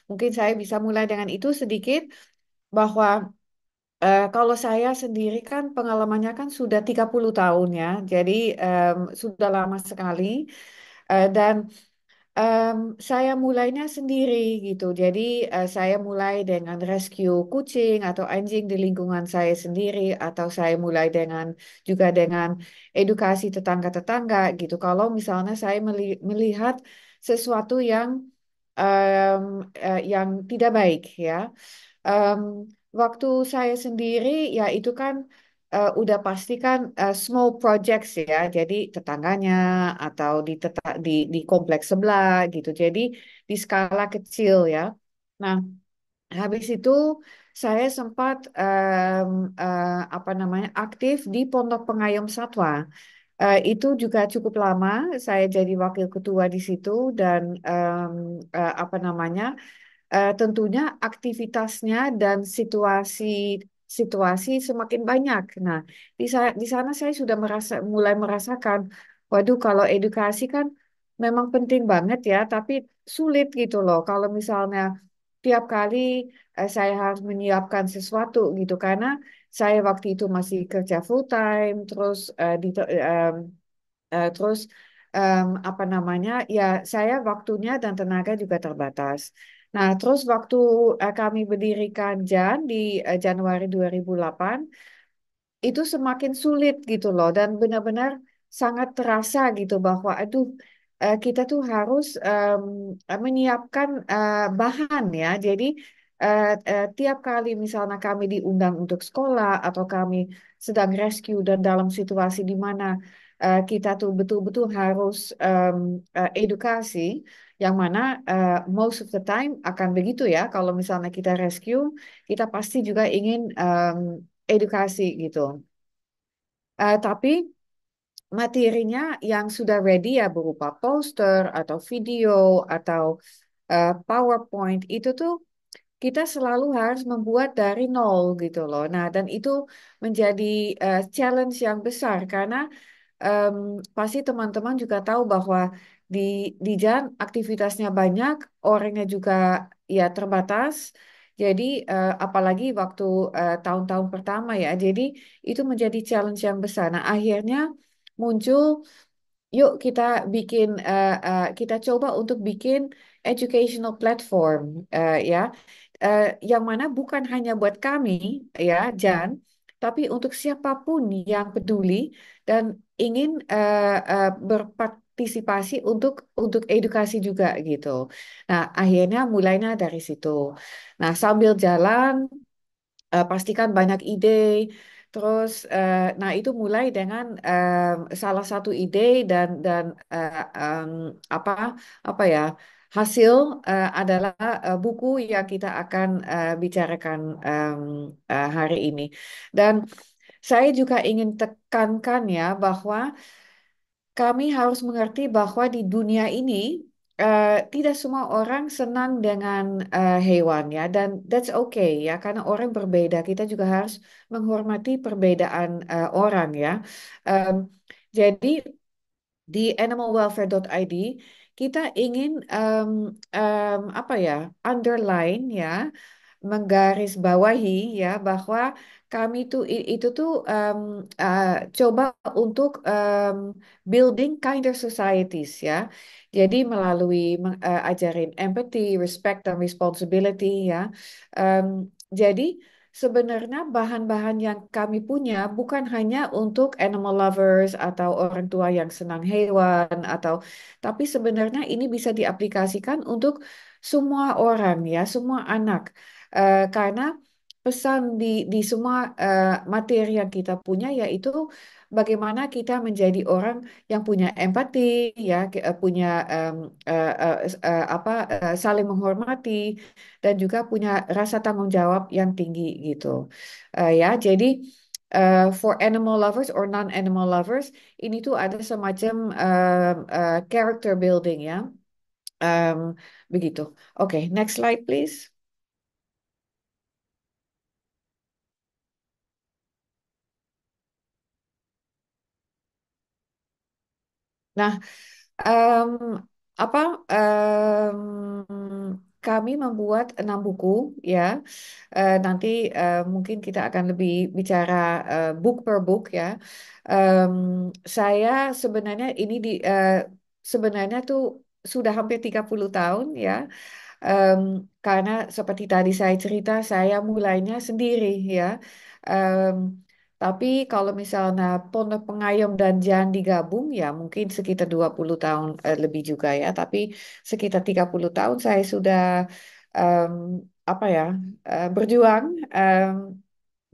mungkin saya bisa mulai dengan itu sedikit bahwa kalau saya sendiri kan pengalamannya kan sudah 30 tahun ya, jadi sudah lama sekali. Dan saya mulainya sendiri gitu. Jadi saya mulai dengan rescue kucing atau anjing di lingkungan saya sendiri, atau saya mulai dengan juga dengan edukasi tetangga-tetangga gitu. Kalau misalnya saya melihat sesuatu em, yang tidak baik ya. Em, Waktu saya sendiri ya itu kan udah pasti kan small projects ya, jadi tetangganya atau di kompleks sebelah gitu. Jadi di skala kecil ya. Nah, habis itu saya sempat apa namanya aktif di Pondok Pengayom Satwa. Itu juga cukup lama. Saya jadi wakil ketua di situ dan apa namanya tentunya aktivitasnya dan situasi semakin banyak. Nah, di sana saya sudah mulai merasakan, waduh, kalau edukasi kan memang penting banget ya, tapi sulit gitu loh. Kalau misalnya tiap kali saya harus menyiapkan sesuatu gitu, karena saya waktu itu masih kerja full time, terus terus apa namanya ya saya waktunya dan tenaga juga terbatas. Nah, terus waktu kami berdirikan JAN di Januari 2008 itu semakin sulit gitu loh, dan benar-benar sangat terasa gitu bahwa aduh, kita tuh harus menyiapkan bahan ya. Jadi tiap kali misalnya kami diundang untuk sekolah atau kami sedang rescue dan dalam situasi di mana kita tuh betul-betul harus edukasi, yang mana most of the time akan begitu ya. Kalau misalnya kita rescue, kita pasti juga ingin edukasi gitu. Tapi materinya yang sudah ready ya berupa poster atau video atau PowerPoint itu tuh kita selalu harus membuat dari nol gitu loh. Nah, dan itu menjadi challenge yang besar karena em, pasti teman-teman juga tahu bahwa di Jan aktivitasnya banyak, orangnya juga ya terbatas. Jadi apalagi waktu tahun-tahun pertama ya, jadi itu menjadi challenge yang besar. Nah, akhirnya muncul, yuk kita kita coba untuk bikin educational platform ya, yang mana bukan hanya buat kami ya Jan, tapi untuk siapapun yang peduli dan ingin berpartisipasi untuk edukasi juga gitu. Nah, akhirnya mulainya dari situ. Nah, sambil jalan pastikan banyak ide. Terus, nah itu mulai dengan salah satu ide dan apa apa ya hasil adalah buku yang kita akan bicarakan hari ini. Dan saya juga ingin tekankan ya bahwa kami harus mengerti bahwa di dunia ini tidak semua orang senang dengan hewan ya, dan that's okay ya, karena orang berbeda. Kita juga harus menghormati perbedaan orang ya. Em, jadi di animalwelfare.id kita ingin apa ya underline ya, menggarisbawahi ya bahwa kami tuh itu tuh uh, coba untuk building kinder societies ya. Jadi melalui ajarin empathy, respect dan responsibility ya. Em, jadi sebenarnya bahan-bahan yang kami punya bukan hanya untuk animal lovers atau orang tua yang senang hewan atau, tapi sebenarnya ini bisa diaplikasikan untuk semua orang ya, semua anak. Karena pesan di semua materi yang kita punya yaitu bagaimana kita menjadi orang yang punya empati ya, punya apa saling menghormati dan juga punya rasa tanggung jawab yang tinggi gitu. Ya, jadi for animal lovers or non-animal lovers ini tuh ada semacam character building ya. Em, Begitu. Oke, next slide please. Nah, Em, apa em, kami membuat 6 buku ya. Nanti mungkin kita akan lebih bicara book per book ya. Em, saya sebenarnya sebenarnya tuh sudah hampir 30 tahun ya. Em, karena seperti tadi saya cerita, saya mulainya sendiri ya. Em, tapi kalau misalnya Pondok Pengayom dan Jan digabung ya mungkin sekitar 20 tahun lebih juga ya. Tapi sekitar 30 tahun saya sudah em, apa ya berjuang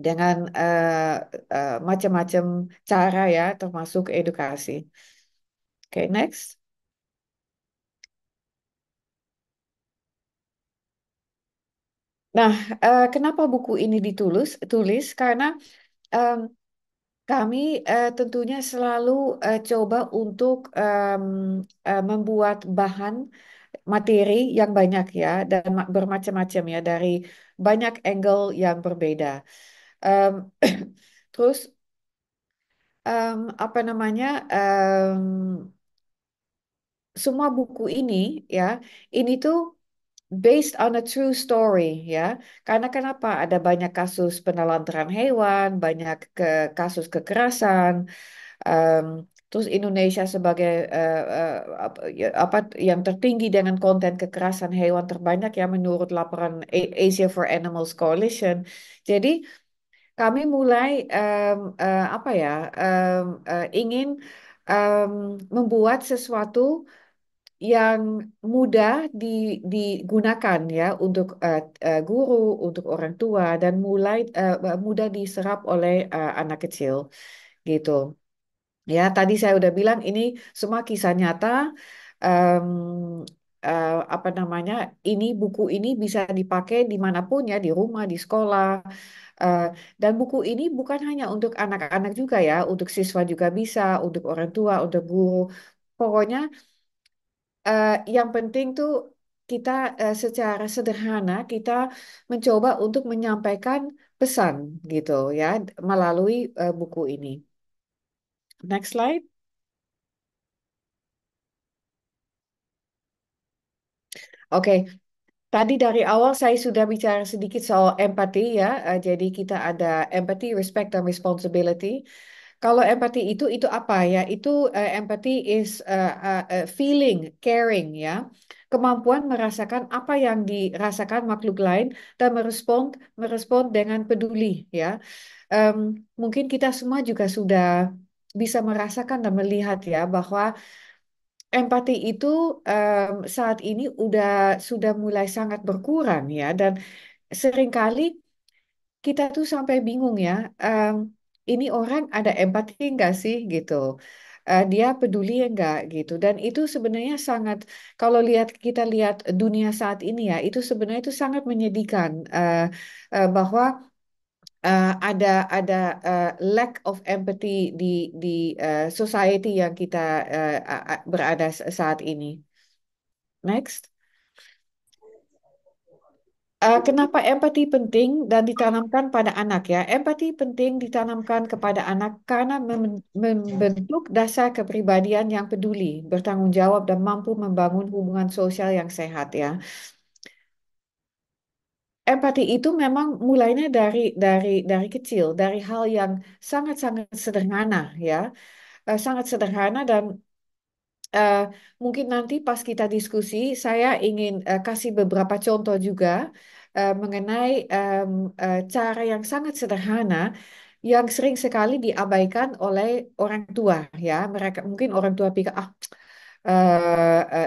dengan macam-macam cara ya termasuk edukasi. Oke, next. Nah, kenapa buku ini tulis? Karena em, kami tentunya selalu coba untuk membuat bahan materi yang banyak ya dan bermacam-macam ya dari banyak angle yang berbeda. Em, terus apa namanya? Semua buku ini ya, ini tuh based on a true story ya. Karena kenapa ada banyak kasus penelantaran hewan, banyak kasus kekerasan. Em, terus Indonesia sebagai apa yang tertinggi dengan konten kekerasan hewan terbanyak ya menurut laporan Asia for Animals Coalition. Jadi kami mulai apa ya ingin em, membuat sesuatu yang mudah digunakan ya untuk guru, untuk orang tua dan mulai mudah diserap oleh anak kecil gitu. Ya, tadi saya udah bilang ini semua kisah nyata. Em, apa namanya? Ini buku ini bisa dipakai dimanapun ya, di rumah, di sekolah. Eh, dan buku ini bukan hanya untuk anak-anak juga ya, untuk siswa juga bisa, untuk orang tua, untuk guru. Pokoknya yang penting tuh kita secara sederhana kita mencoba untuk menyampaikan pesan gitu ya melalui buku ini. Next slide. Oke, tadi dari awal saya sudah bicara sedikit soal empati ya. Jadi kita ada empathy, respect, dan responsibility. Kalau empati itu apa ya? Itu empathy is feeling, caring ya. Kemampuan merasakan apa yang dirasakan makhluk lain dan merespon dengan peduli ya. Em, Mungkin kita semua juga sudah bisa merasakan dan melihat ya bahwa empati itu saat ini sudah mulai sangat berkurang ya dan seringkali kita tuh sampai bingung ya, ini orang ada empati enggak sih gitu. Dia peduli enggak gitu. Dan itu sebenarnya sangat, kalau kita lihat dunia saat ini ya, itu sebenarnya itu sangat menyedihkan bahwa ada lack of empathy di society yang kita berada saat ini. Next. Kenapa empati penting dan ditanamkan pada anak ya? Empati penting ditanamkan kepada anak karena membentuk dasar kepribadian yang peduli, bertanggung jawab dan mampu membangun hubungan sosial yang sehat ya. Empati itu memang mulainya dari kecil, dari hal yang sangat-sangat sederhana ya. Sangat sederhana dan eh, mungkin nanti pas kita diskusi, saya ingin kasih beberapa contoh juga mengenai cara yang sangat sederhana yang sering sekali diabaikan oleh orang tua ya. Mereka mungkin orang tua pikir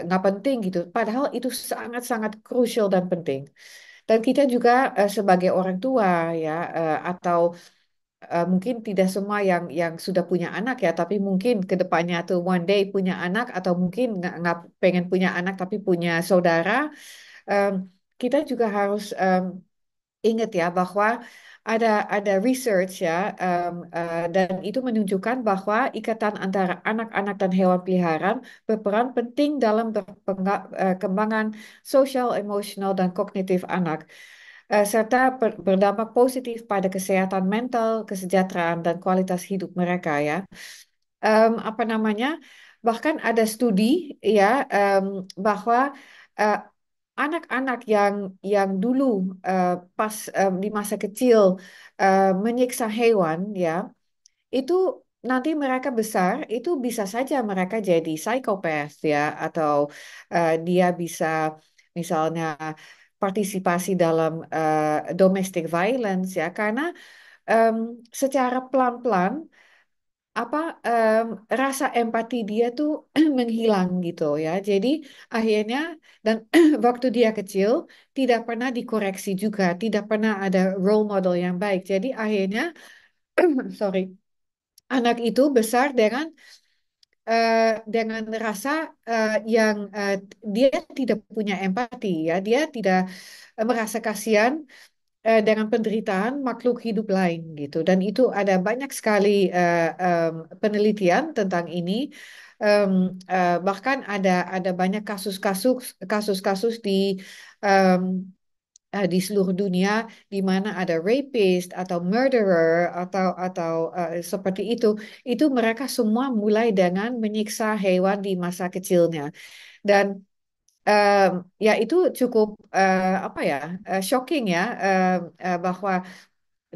nggak penting gitu. Padahal itu sangat-sangat krusial dan penting. Dan kita juga sebagai orang tua ya atau mungkin tidak semua yang sudah punya anak ya, tapi mungkin ke depannya tuh one day punya anak atau mungkin nggak pengen punya anak tapi punya saudara, em, kita juga harus ingat ya bahwa ada research ya dan itu menunjukkan bahwa ikatan antara anak-anak dan hewan peliharaan berperan penting dalam perkembangan sosial, emosional, dan kognitif anak serta berdampak positif pada kesehatan mental, kesejahteraan, dan kualitas hidup mereka ya. Apa namanya? Bahkan ada studi ya bahwa eh, anak-anak yang dulu pas di masa kecil menyiksa hewan, ya, itu nanti mereka besar itu bisa saja mereka jadi psikopat, ya, atau dia bisa misalnya partisipasi dalam domestic violence, ya, karena em, secara pelan-pelan apa rasa empati dia tuh menghilang gitu, ya. Jadi akhirnya dan waktu dia kecil tidak pernah dikoreksi juga, tidak pernah ada role model yang baik. Jadi akhirnya sorry, anak itu besar dengan rasa yang dia tidak punya empati, ya. Dia tidak merasa kasihan dengan penderitaan makhluk hidup lain gitu. Dan itu ada banyak sekali penelitian tentang ini. Em, Bahkan ada banyak kasus-kasus em, di seluruh dunia di mana ada rapist atau murderer atau seperti itu mereka semua mulai dengan menyiksa hewan di masa kecilnya. Dan em, ya itu cukup apa ya, shocking, ya, bahwa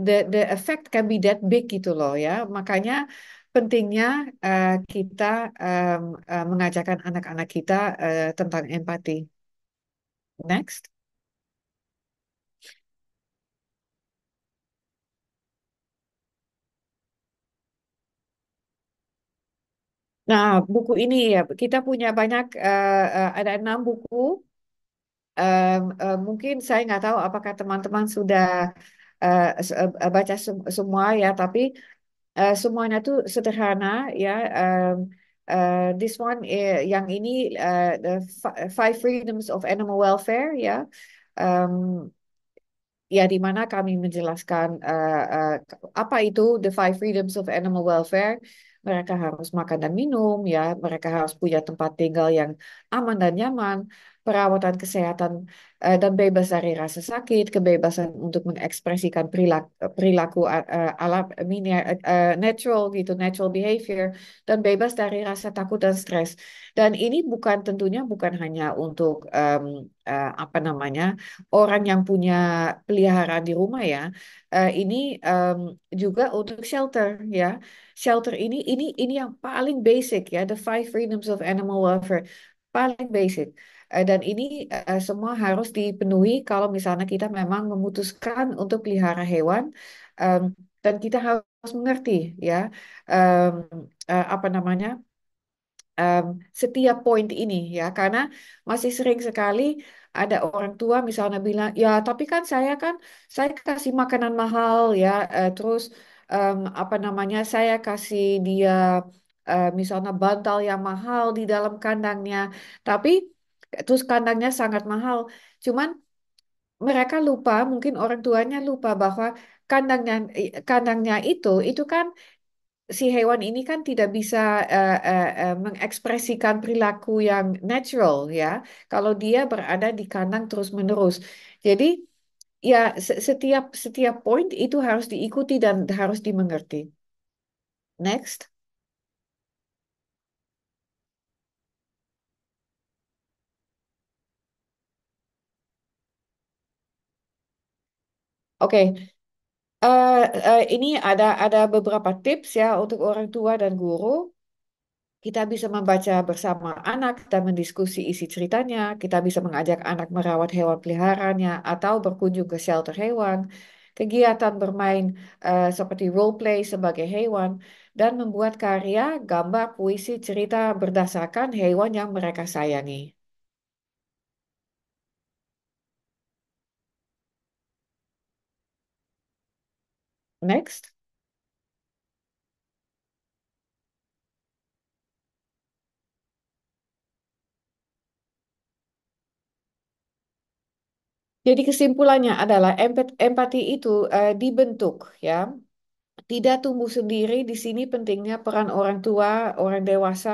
the effect can be that big gitu loh, ya. Makanya pentingnya kita mengajarkan anak-anak kita tentang empati. Next. Nah, buku ini ya kita punya banyak, ada 6 buku. Mungkin saya nggak tahu apakah teman-teman sudah baca semua, ya, tapi semuanya tuh sederhana, ya. This one, yang ini, the Five Freedoms of Animal Welfare, ya. Um, Ya, di mana kami menjelaskan apa itu the Five Freedoms of Animal Welfare. Mereka harus makan dan minum, ya. Mereka harus punya tempat tinggal yang aman dan nyaman, perawatan kesehatan dan bebas dari rasa sakit, kebebasan untuk mengekspresikan perilaku alam natural gitu, natural behavior, dan bebas dari rasa takut dan stres. Dan ini tentunya bukan hanya untuk apa namanya orang yang punya peliharaan di rumah, ya. Ini juga untuk shelter, ya. Shelter ini yang paling basic, ya, the Five Freedoms of Animal Welfare, paling basic. Dan ini semua harus dipenuhi kalau misalnya kita memang memutuskan untuk pelihara hewan. Em, dan kita harus mengerti, ya, em, apa namanya, em, setiap poin ini, ya, karena masih sering sekali ada orang tua misalnya bilang, ya, tapi kan saya kasih makanan mahal, ya, terus apa namanya, saya kasih dia misalnya bantal yang mahal di dalam kandangnya, tapi terus kandangnya sangat mahal. Cuman mereka lupa, mungkin orang tuanya lupa bahwa kandangnya kandangnya itu kan si hewan ini kan tidak bisa mengekspresikan perilaku yang natural, ya, kalau dia berada di kandang terus-menerus. Jadi ya setiap setiap poin itu harus diikuti dan harus dimengerti. Next. Oke. Ini ada beberapa tips, ya, untuk orang tua dan guru. Kita bisa membaca bersama anak dan mendiskusi isi ceritanya. Kita bisa mengajak anak merawat hewan peliharaannya atau berkunjung ke shelter hewan. Kegiatan bermain seperti role play sebagai hewan dan membuat karya, gambar, puisi, cerita berdasarkan hewan yang mereka sayangi. Next. Jadi kesimpulannya adalah empati itu dibentuk, ya, tidak tumbuh sendiri. Di sini pentingnya peran orang tua, orang dewasa,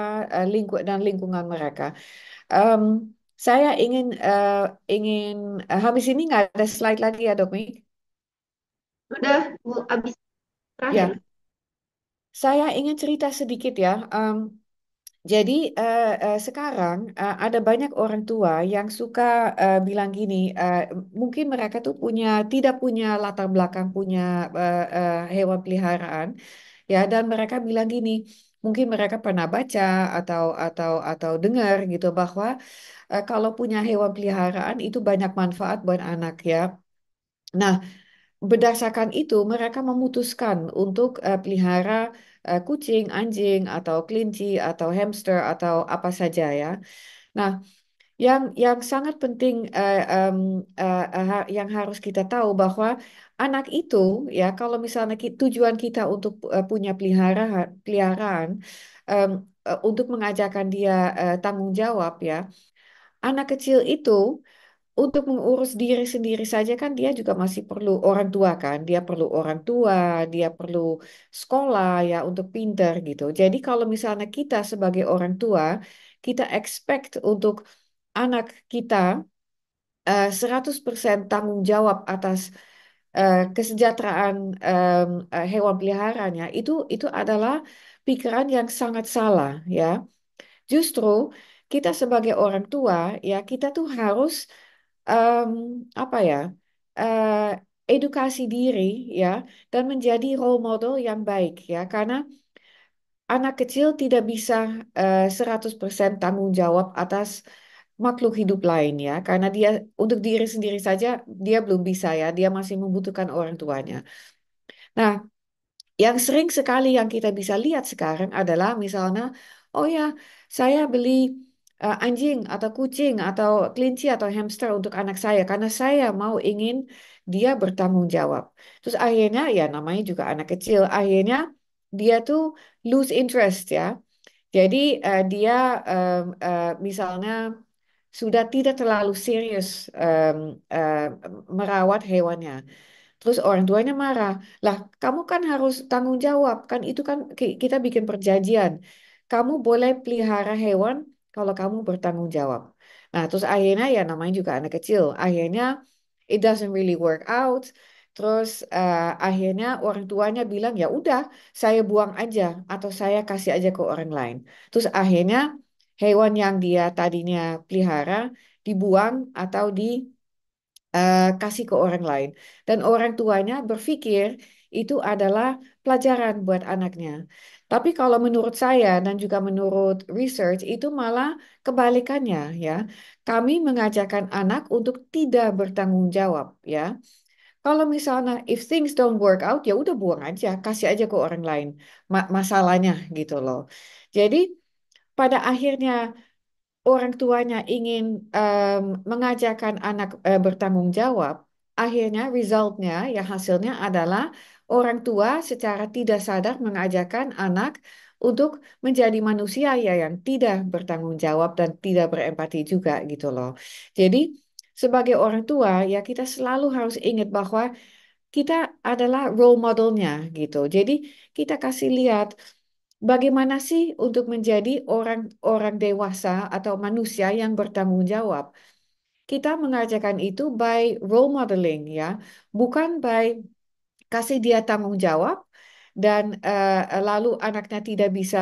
dan lingkungan mereka. Em, saya ingin habis ini nggak ada slide lagi, ya, Dominic? Udah, Bu, abis terakhir. Ya, saya ingin cerita sedikit, ya. Jadi sekarang ada banyak orang tua yang suka bilang gini, mungkin mereka tuh tidak punya latar belakang punya hewan peliharaan, ya, dan mereka bilang gini, mungkin mereka pernah baca atau dengar gitu bahwa kalau punya hewan peliharaan itu banyak manfaat buat anak ya. Nah, berdasarkan itu, mereka memutuskan untuk pelihara kucing, anjing, atau kelinci, atau hamster, atau apa saja ya. Nah, yang sangat penting yang harus kita tahu bahwa anak itu ya, kalau misalnya tujuan kita untuk punya peliharaan em, untuk mengajarkan dia tanggung jawab ya, anak kecil itu untuk mengurus diri sendiri saja kan dia juga masih perlu orang tua kan. Dia perlu orang tua, dia perlu sekolah ya untuk pinter gitu. Jadi kalau misalnya kita sebagai orang tua, kita expect untuk anak kita 100% tanggung jawab atas kesejahteraan hewan peliharaannya, itu adalah pikiran yang sangat salah ya. Justru kita sebagai orang tua ya kita tuh harus em, apa ya eh, edukasi diri ya dan menjadi role model yang baik ya karena anak kecil tidak bisa 100% tanggung jawab atas makhluk hidup lain ya karena dia untuk diri sendiri saja dia belum bisa ya dia masih membutuhkan orang tuanya. Nah, yang sering sekali yang kita bisa lihat sekarang adalah misalnya, oh ya, saya beli anjing atau kucing atau kelinci atau hamster untuk anak saya karena saya ingin dia bertanggung jawab. Terus akhirnya ya namanya juga anak kecil, akhirnya dia tuh lose interest ya. Jadi dia misalnya sudah tidak terlalu serius merawat hewannya. Terus orang tuanya marah. Lah, kamu kan harus tanggung jawab. Kan itu kan kita bikin perjanjian. Kamu boleh pelihara hewan kalau kamu bertanggung jawab. Nah, terus akhirnya ya namanya juga anak kecil. Akhirnya it doesn't really work out. Terus akhirnya orang tuanya bilang ya udah, saya buang aja atau saya kasih aja ke orang lain. Terus akhirnya hewan yang dia tadinya pelihara dibuang atau kasih ke orang lain. Dan orang tuanya berpikir itu adalah pelajaran buat anaknya. Tapi kalau menurut saya dan juga menurut research itu malah kebalikannya ya. Kami mengajarkan anak untuk tidak bertanggung jawab ya. Kalau misalnya if things don't work out ya udah buang aja, kasih aja ke orang lain masalahnya gitu loh. Jadi pada akhirnya orang tuanya ingin mengajarkan anak bertanggung jawab, akhirnya resultnya ya hasilnya adalah orang tua secara tidak sadar mengajarkan anak untuk menjadi manusia ya yang tidak bertanggung jawab dan tidak berempati juga gitu loh. Jadi sebagai orang tua ya kita selalu harus ingat bahwa kita adalah role modelnya gitu. Jadi kita kasih lihat bagaimana sih untuk menjadi orang dewasa atau manusia yang bertanggung jawab. Kita mengajarkan itu by role modeling ya, bukan by kasih dia tanggung jawab dan lalu anaknya tidak bisa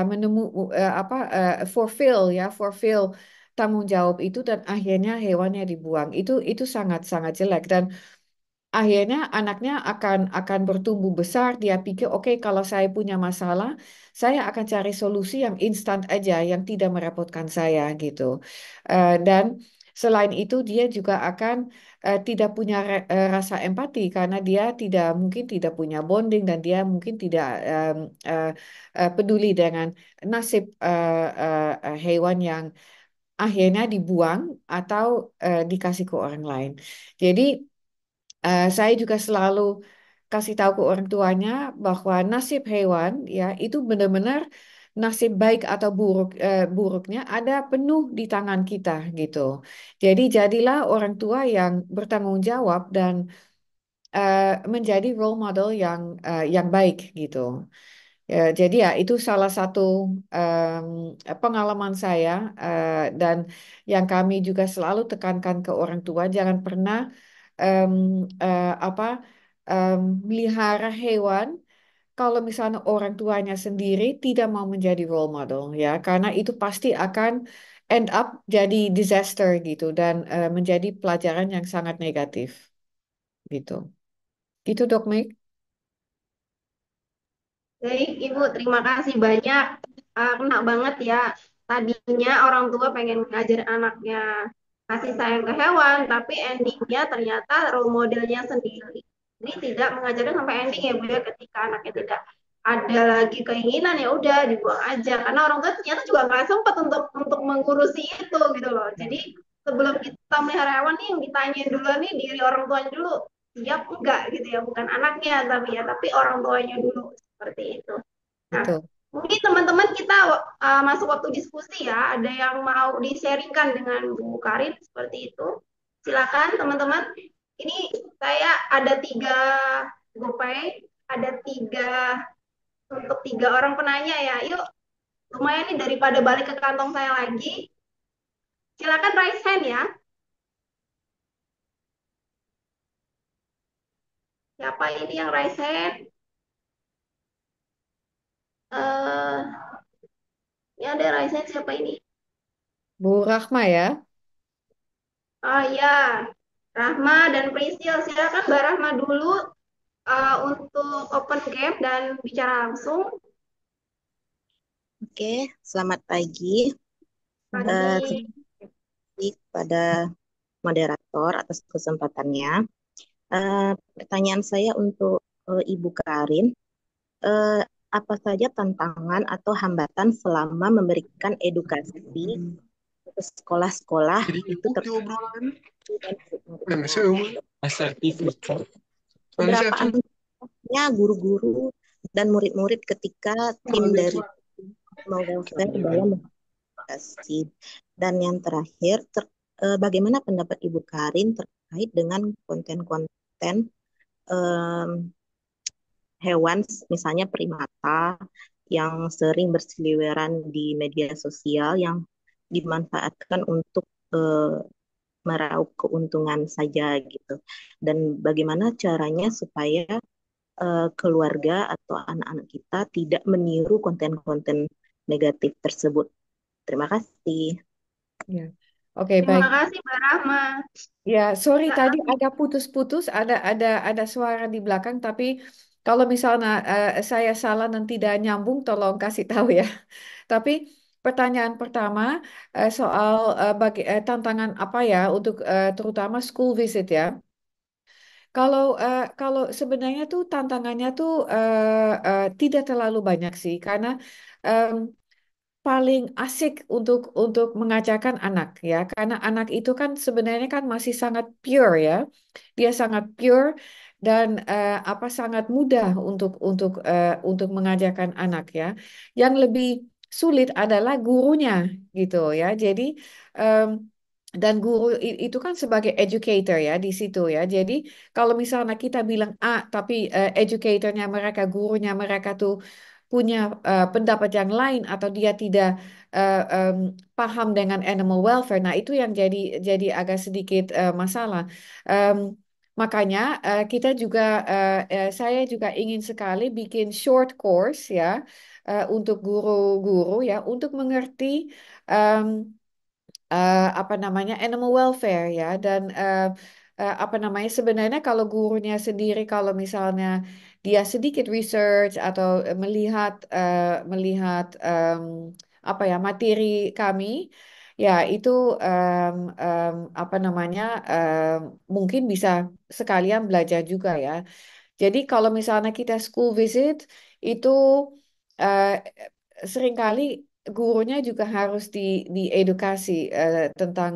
fulfill tanggung jawab itu dan akhirnya hewannya dibuang. Itu sangat sangat jelek dan akhirnya anaknya akan bertumbuh besar. Dia pikir, oke, kalau saya punya masalah, saya akan cari solusi yang instan aja, yang tidak merepotkan saya gitu. Dan selain itu, dia juga akan tidak punya rasa empati karena dia mungkin tidak punya bonding dan dia mungkin tidak eh, peduli dengan nasib hewan yang akhirnya dibuang atau dikasih ke orang lain. Jadi saya juga selalu kasih tahu ke orang tuanya bahwa nasib hewan ya itu benar-benar nasib baik atau buruknya ada penuh di tangan kita gitu. Jadi jadilah orang tua yang bertanggung jawab dan menjadi role model yang baik gitu. Ya, jadi ya itu salah satu em, pengalaman saya dan yang kami juga selalu tekankan ke orang tua jangan pernah em, apa melihara hewan kalau misalnya orang tuanya sendiri tidak mau menjadi role model ya, karena itu pasti akan end up jadi disaster gitu dan menjadi pelajaran yang sangat negatif gitu. Gitu dok, Meg. Baik, Ibu, terima kasih banyak. Kena banget ya. Tadinya orang tua pengen ngajar anaknya kasih sayang ke hewan, tapi endingnya ternyata role modelnya sendiri. Jadi tidak mengajarkan sampai ending ya Bu ya, ketika anaknya tidak ada lagi keinginan ya udah dibuang aja. Karena orang tua ternyata juga nggak sempat untuk mengurusi itu gitu loh. Jadi sebelum kita melihara hewan nih yang ditanyain dulu nih diri orang tuanya dulu siap enggak gitu ya, bukan anaknya tapi orang tuanya dulu seperti itu. Nah, Betul. mungkin teman-teman kita masuk waktu diskusi ya, ada yang mau di-sharingkan dengan Bu Karin seperti itu. Silakan teman-teman. Ini saya ada 3 GoPay, ada untuk 3 orang penanya ya. Yuk, lumayan nih daripada balik ke kantong saya lagi. Silakan raise hand ya. Siapa ini yang raise hand? Eh, ini ada raise hand siapa ini? Bu Rahma ya. Oh ya, Rahma dan Prisil. Silakan Mbak Rahma dulu untuk open game dan bicara langsung. Oke, selamat pagi. Pagi. Terima kasih kepada moderator atas kesempatannya. Pertanyaan saya untuk Ibu Karin, eh, apa saja tantangan atau hambatan selama memberikan edukasi ke sekolah-sekolah itu terkait dengan keberapa antusiasnya guru-guru dan murid-murid ketika tim dari Animal Welfare dalam edukasi. Dan yang terakhir, bagaimana pendapat Ibu Karin terkait dengan konten-konten em, hewan, misalnya primata, yang sering berseliweran di media sosial yang dimanfaatkan untuk meraup keuntungan saja gitu. Dan bagaimana caranya supaya keluarga atau anak-anak kita tidak meniru konten-konten negatif tersebut. Terima kasih. Ya. Oke, Terima baik. kasih Mbak Rahma. Ya, sorry Ya, tadi agak putus-putus, ada suara di belakang, tapi kalau misalnya saya salah dan tidak nyambung, tolong kasih tahu ya. Tapi pertanyaan pertama soal tantangan apa ya untuk terutama school visit ya. Kalau sebenarnya tuh tantangannya tuh tidak terlalu banyak sih, karena em, paling asik untuk mengajarkan anak ya, karena anak itu kan sebenarnya kan masih sangat pure ya, dia sangat pure dan apa sangat mudah untuk mengajarkan anak ya. Yang lebih sulit adalah gurunya gitu ya. Jadi em, dan guru itu kan sebagai educator ya di situ ya. Jadi kalau misalnya kita bilang A tapi educatornya mereka, gurunya mereka tuh punya pendapat yang lain atau dia tidak paham dengan animal welfare. Nah, itu yang jadi agak sedikit masalah. Em, Makanya saya juga ingin sekali bikin short course ya untuk guru-guru ya untuk mengerti em, apa namanya animal welfare ya dan apa namanya sebenarnya kalau gurunya sendiri kalau misalnya dia sedikit research atau melihat apa ya materi kami ya itu apa namanya mungkin bisa sekalian belajar juga ya. Jadi kalau misalnya kita school visit itu eh, seringkali gurunya juga harus diedukasi tentang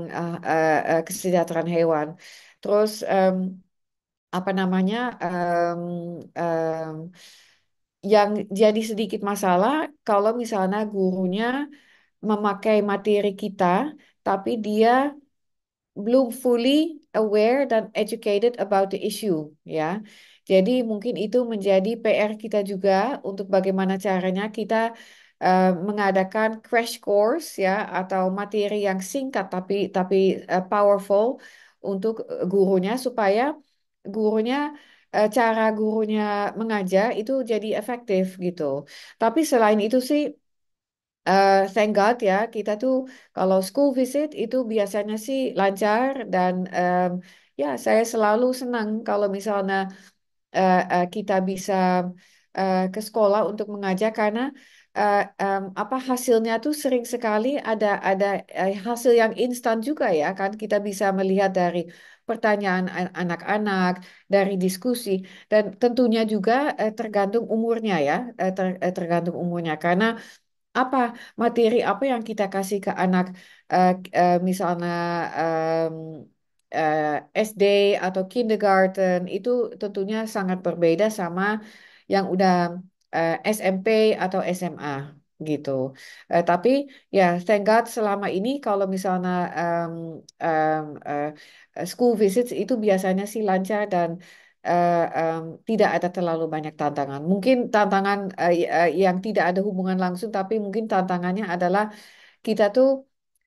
kesejahteraan hewan. Terus apa namanya yang jadi sedikit masalah kalau misalnya gurunya memakai materi kita, tapi dia belum fully aware dan educated about the issue ya. Jadi mungkin itu menjadi PR kita juga untuk bagaimana caranya kita mengadakan crash course ya atau materi yang singkat tapi powerful untuk gurunya supaya gurunya cara gurunya mengajar itu jadi efektif gitu. Tapi selain itu sih, thank God ya, kita tuh kalau school visit itu biasanya sih lancar dan ya saya selalu senang kalau misalnya kita bisa ke sekolah untuk mengajar karena apa hasilnya tuh sering sekali ada hasil yang instan juga ya kan kita bisa melihat dari pertanyaan anak-anak dari diskusi dan tentunya juga tergantung umurnya ya tergantung umurnya karena apa materi apa yang kita kasih ke anak misalnya em, SD atau kindergarten itu tentunya sangat berbeda sama yang udah SMP atau SMA gitu. Tapi ya thank God selama ini kalau misalnya em, school visits itu biasanya sih lancar dan tidak ada terlalu banyak tantangan. Mungkin tantangan yang tidak ada hubungan langsung, tapi mungkin tantangannya adalah kita tuh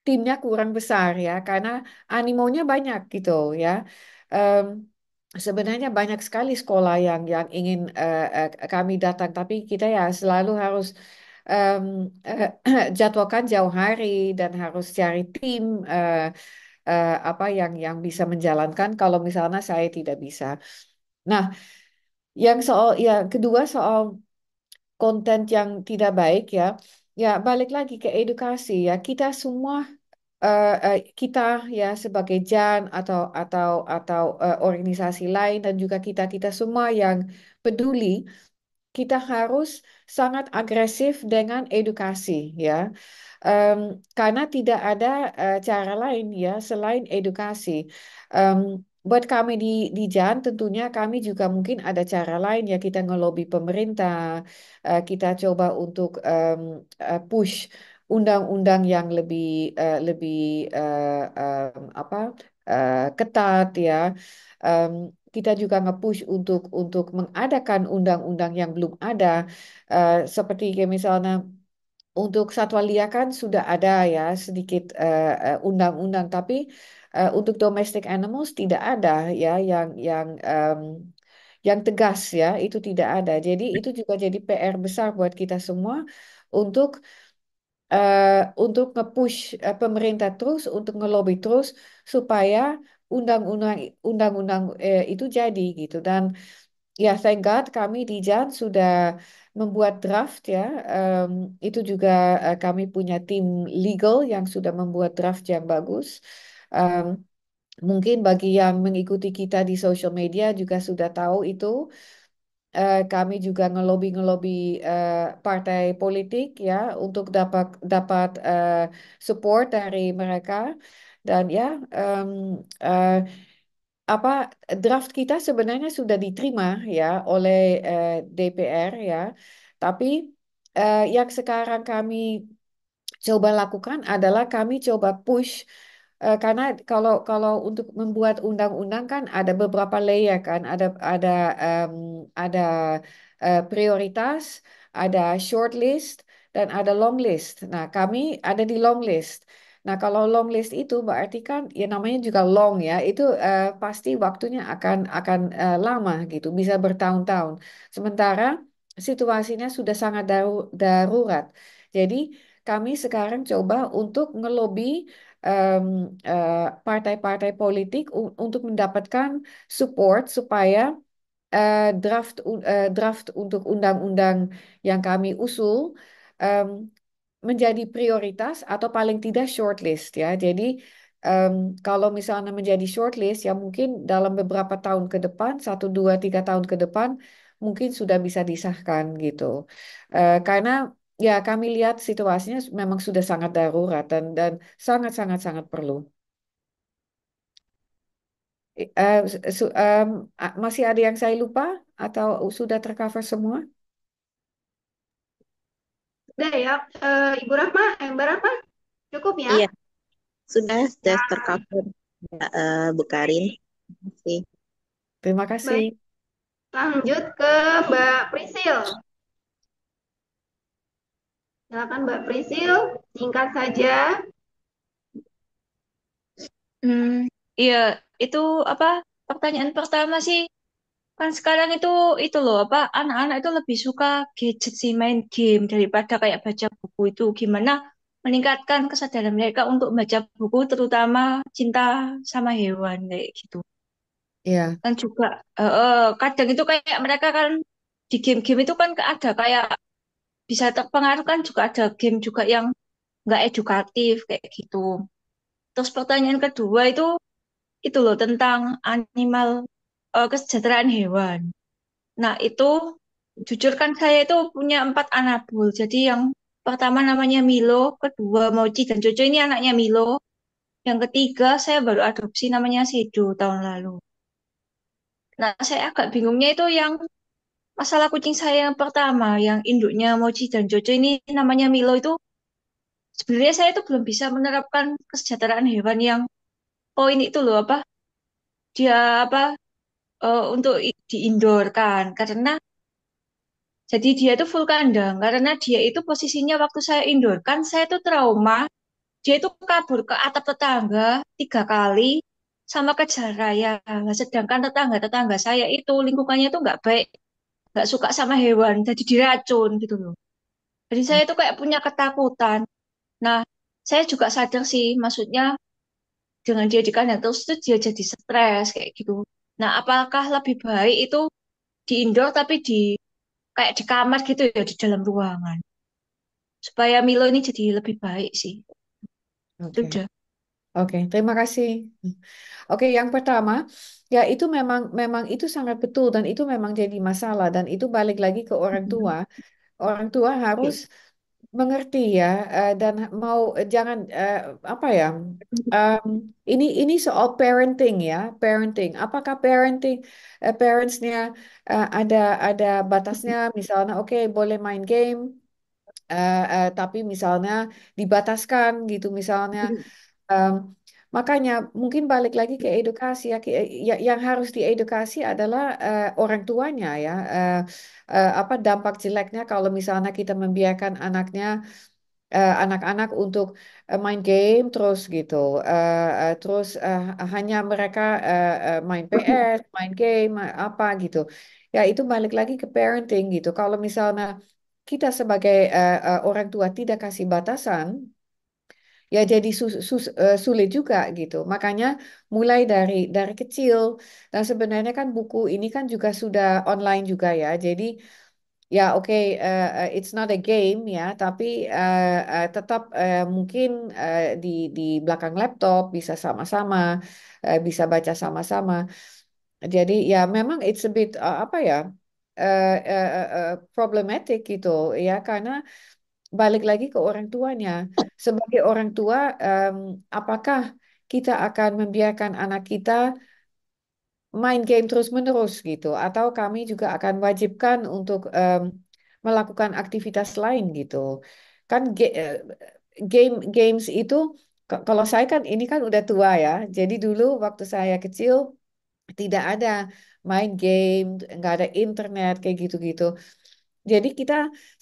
timnya kurang besar ya, karena animonya banyak gitu ya. Em, Sebenarnya banyak sekali sekolah yang ingin kami datang, tapi kita ya selalu harus em, jadwalkan jauh hari dan harus cari tim apa yang bisa menjalankan kalau misalnya saya tidak bisa. Nah, yang kedua soal konten yang tidak baik ya, ya balik lagi ke edukasi ya. Kita semua kita ya sebagai JAN atau organisasi lain dan juga kita kita semua yang peduli kita harus sangat agresif dengan edukasi ya. Em, karena tidak ada cara lain ya selain edukasi. Em, Buat kami di JAN tentunya kami juga mungkin ada cara lain ya kita ngelobi pemerintah, kita coba untuk push undang-undang yang lebih apa ketat ya. Em, kita juga nge-push untuk mengadakan undang-undang yang belum ada, seperti kayak misalnya untuk satwa liar kan sudah ada ya sedikit undang-undang, tapi untuk domestic animals tidak ada ya yang tegas ya itu tidak ada. Jadi itu juga jadi PR besar buat kita semua untuk untuk nge-push pemerintah terus untuk ngelobi terus supaya undang-undang undang-undang itu jadi gitu dan ya, thank God kami di JAN sudah membuat draft ya. Em, itu juga kami punya tim legal yang sudah membuat draft yang bagus. Em, Mungkin bagi yang mengikuti kita di social media juga sudah tahu itu. Kami juga ngelobi-ngelobi partai politik ya untuk dapat dapat support dari mereka dan ya em, eh, apa draft kita sebenarnya sudah diterima ya oleh DPR ya. Tapi yang sekarang kami coba lakukan adalah kami coba push karena kalau kalau untuk membuat undang-undang kan ada beberapa layer kan ada em, ada prioritas, ada short list dan ada long list. Nah, kami ada di long list. Nah, kalau long list itu berarti kan ya namanya juga long ya. Itu pasti waktunya akan lama gitu, bisa bertahun-tahun. Sementara situasinya sudah sangat darurat. Jadi kami sekarang coba untuk ngelobi em, partai-partai politik untuk mendapatkan support supaya draft untuk undang-undang yang kami usul em, menjadi prioritas atau paling tidak shortlist ya. Jadi em, kalau misalnya menjadi shortlist ya mungkin dalam beberapa tahun ke depan, 1, 2, 3 tahun ke depan mungkin sudah bisa disahkan gitu. Karena ya kami lihat situasinya memang sudah sangat darurat dan sangat sangat sangat perlu. Masih ada yang saya lupa atau sudah tercover semua? Udah ya, Ibu Rahma, Mbak Rahma, cukup ya? Iya, sudah tercover, Bu Karin. Terima kasih. Terima kasih. Baik, lanjut ke Mbak Prisil. Silakan Mbak Prisil, singkat saja. Hmm, iya, itu apa pertanyaan pertama sih Kan sekarang itu loh apa anak-anak itu lebih suka gadget sih main game daripada kayak baca buku itu gimana meningkatkan kesadaran mereka untuk baca buku terutama cinta sama hewan kayak gitu. Iya, Kan juga kadang itu kayak mereka kan di game-game itu kan ada kayak bisa terpengaruh kan juga ada game juga yang nggak edukatif kayak gitu. Terus pertanyaan kedua itu loh tentang animal kesejahteraan hewan. Nah, itu jujur kan saya itu punya 4 anak buah. Jadi yang pertama namanya Milo, kedua Mochi dan Jojo ini anaknya Milo. Yang ketiga saya baru adopsi namanya Sido tahun lalu. Nah, saya agak bingungnya itu yang masalah kucing saya yang pertama, yang induknya Mochi dan Jojo ini namanya Milo itu sebenarnya saya itu belum bisa menerapkan kesejahteraan hewan yang poin itu loh apa dia apa untuk diindorkan karena jadi dia itu full kandang karena dia itu posisinya waktu saya indoor kan saya itu trauma. Dia itu kabur ke atap tetangga 3 kali sama kejar raya. Nah, sedangkan tetangga-tetangga saya itu lingkungannya itu nggak baik, nggak suka sama hewan, jadi diracun gitu loh. Jadi saya itu kayak punya ketakutan. Nah, saya juga sadar sih, maksudnya dengan dia di kandang terus itu dia jadi stres kayak gitu. Nah, apakah lebih baik itu di indoor tapi kayak di kamar gitu ya di dalam ruangan supaya Milo ini jadi lebih baik sih. Itu oke. udah. Oke, terima kasih. Oke, yang pertama, ya itu memang memang itu sangat betul dan itu memang jadi masalah dan itu balik lagi ke orang tua. Orang tua harus mengerti ya dan mau jangan apa ya? em, ini soal parenting ya, parenting. Apakah parenting parentsnya ada batasnya? Misalnya, oke boleh main game, tapi misalnya dibataskan gitu misalnya. Em, Makanya mungkin balik lagi ke edukasi ya, yang harus diedukasi adalah orang tuanya ya. Apa dampak jeleknya kalau misalnya kita membiarkan anak-anak untuk main game terus gitu, terus hanya mereka main PS, main game, apa gitu. Ya itu balik lagi ke parenting gitu. Kalau misalnya kita sebagai orang tua tidak kasih batasan ya jadi sulit juga gitu. Makanya mulai dari kecil dan sebenarnya kan buku ini kan juga sudah online juga ya. Jadi ya oke it's not a game ya, tapi tetap mungkin di belakang laptop bisa sama-sama bisa baca sama-sama. Jadi ya memang it's a bit apa ya problematic gitu ya karena balik lagi ke orang tuanya. Sebagai orang tua, apakah kita akan membiarkan anak kita main game terus-menerus gitu, atau kami juga akan wajibkan untuk melakukan aktivitas lain gitu. Kan games itu, kalau saya kan ini kan udah tua ya, jadi dulu waktu saya kecil tidak ada main game, nggak ada internet kayak gitu-gitu. Jadi kita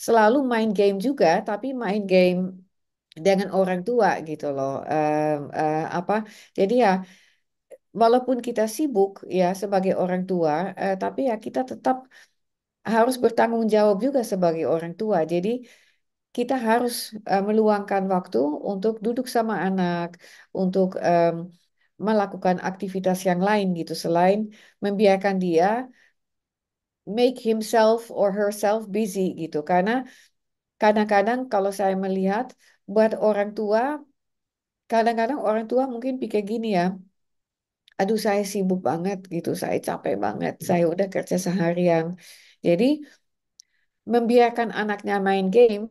selalu main game juga, tapi main game dengan orang tua gitu loh. Apa? Jadi ya, walaupun kita sibuk ya sebagai orang tua, tapi ya kita tetap harus bertanggung jawab juga sebagai orang tua. Jadi kita harus meluangkan waktu untuk duduk sama anak, untuk melakukan aktivitas yang lain gitu, selain membiarkan dia make himself or herself busy gitu. Karena kadang-kadang kalau saya melihat buat orang tua, kadang-kadang orang tua mungkin pikir gini ya, aduh saya sibuk banget gitu, saya capek banget, saya udah kerja seharian. Jadi membiarkan anaknya main game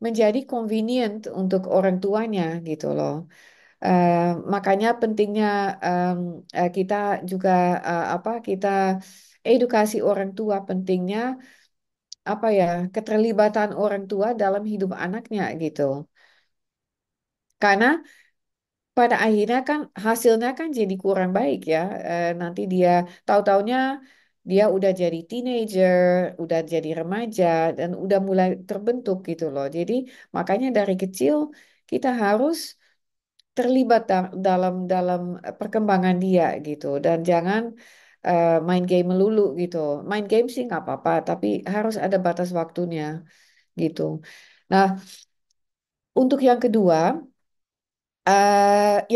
menjadi convenient untuk orang tuanya gitu loh. Eh, Makanya pentingnya kita juga apa kita edukasi orang tua pentingnya apa ya keterlibatan orang tua dalam hidup anaknya gitu. Karena pada akhirnya kan hasilnya kan jadi kurang baik ya. Nanti dia tahu-taunya dia udah jadi teenager, udah jadi remaja dan udah mulai terbentuk gitu loh. Jadi makanya dari kecil kita harus terlibat dalam dalam perkembangan dia gitu dan jangan main game melulu gitu. Main game sih nggak apa-apa, tapi harus ada batas waktunya gitu. Nah, untuk yang kedua,